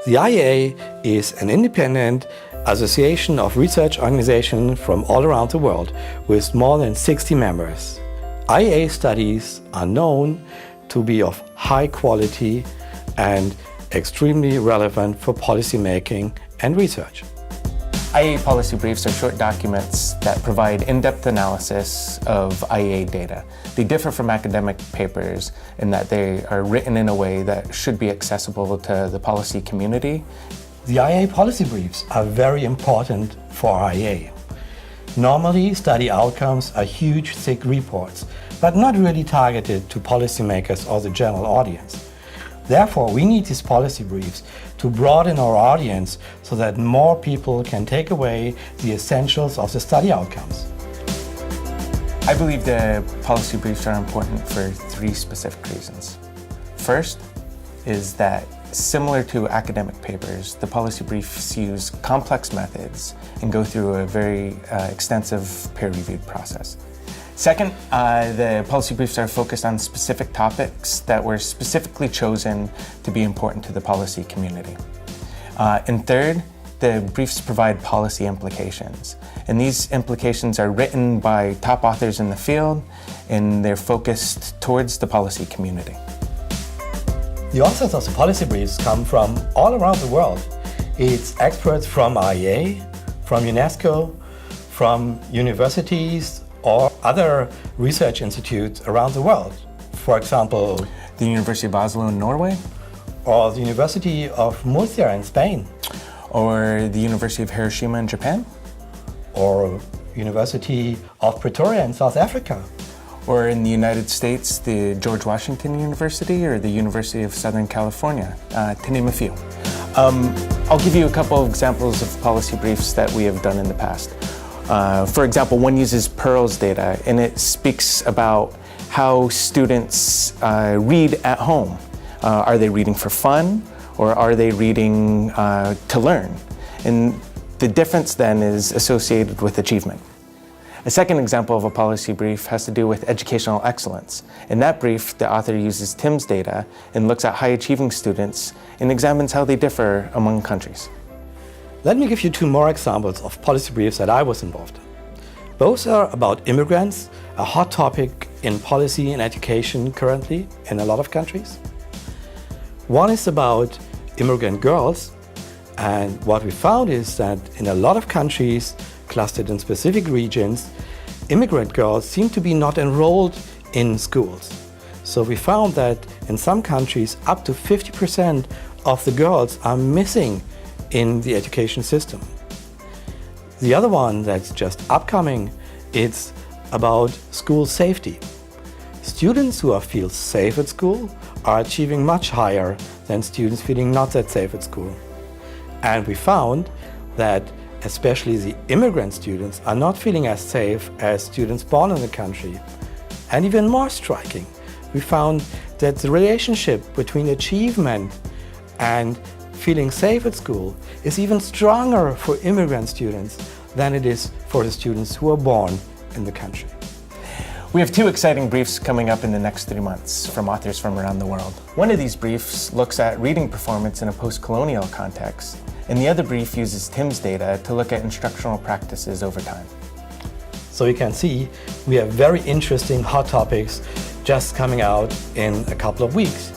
The IEA is an independent association of research organizations from all around the world with more than 60 members. IEA studies are known to be of high quality and extremely relevant for policymaking and research. IEA Policy Briefs are short documents that provide in-depth analysis of IEA data. They differ from academic papers in that they are written in a way that should be accessible to the policy community. The IEA Policy Briefs are very important for IEA. Normally, study outcomes are huge, thick reports, but not really targeted to policymakers or the general audience. Therefore, we need these policy briefs to broaden our audience so that more people can take away the essentials of the study outcomes. I believe the policy briefs are important for three specific reasons. First is that, similar to academic papers, the policy briefs use complex methods and go through a very extensive peer-reviewed process. Second, the policy briefs are focused on specific topics that were specifically chosen to be important to the policy community. And third, the briefs provide policy implications. And these implications are written by top authors in the field, and they're focused towards the policy community. The authors of the policy briefs come from all around the world. It's experts from IEA, from UNESCO, from universities, or other research institutes around the world. For example, the University of Oslo in Norway, or the University of Murcia in Spain, or the University of Hiroshima in Japan, or University of Pretoria in South Africa, or in the United States, the George Washington University or the University of Southern California, to name a few. I'll give you a couple of examples of policy briefs that we have done in the past. For example, one uses PIRLS data, and it speaks about how students read at home. Are they reading for fun, or are they reading to learn? And the difference then is associated with achievement. A second example of a policy brief has to do with educational excellence. In that brief, the author uses TIMSS data and looks at high-achieving students and examines how they differ among countries. Let me give you two more examples of policy briefs that I was involved in. Both are about immigrants, a hot topic in policy and education currently in a lot of countries. One is about immigrant girls, and what we found is that in a lot of countries, clustered in specific regions, immigrant girls seem to be not enrolled in schools. So we found that in some countries, up to 50% of the girls are missing in the education system. The other one that's just upcoming, it's about school safety. Students who feel safe at school are achieving much higher than students feeling not that safe at school. And we found that especially the immigrant students are not feeling as safe as students born in the country. And even more striking, we found that the relationship between achievement and feeling safe at school is even stronger for immigrant students than it is for the students who are born in the country. We have two exciting briefs coming up in the next 3 months from authors from around the world. One of these briefs looks at reading performance in a post-colonial context, and the other brief uses TIMSS data to look at instructional practices over time. So you can see we have very interesting hot topics just coming out in a couple of weeks.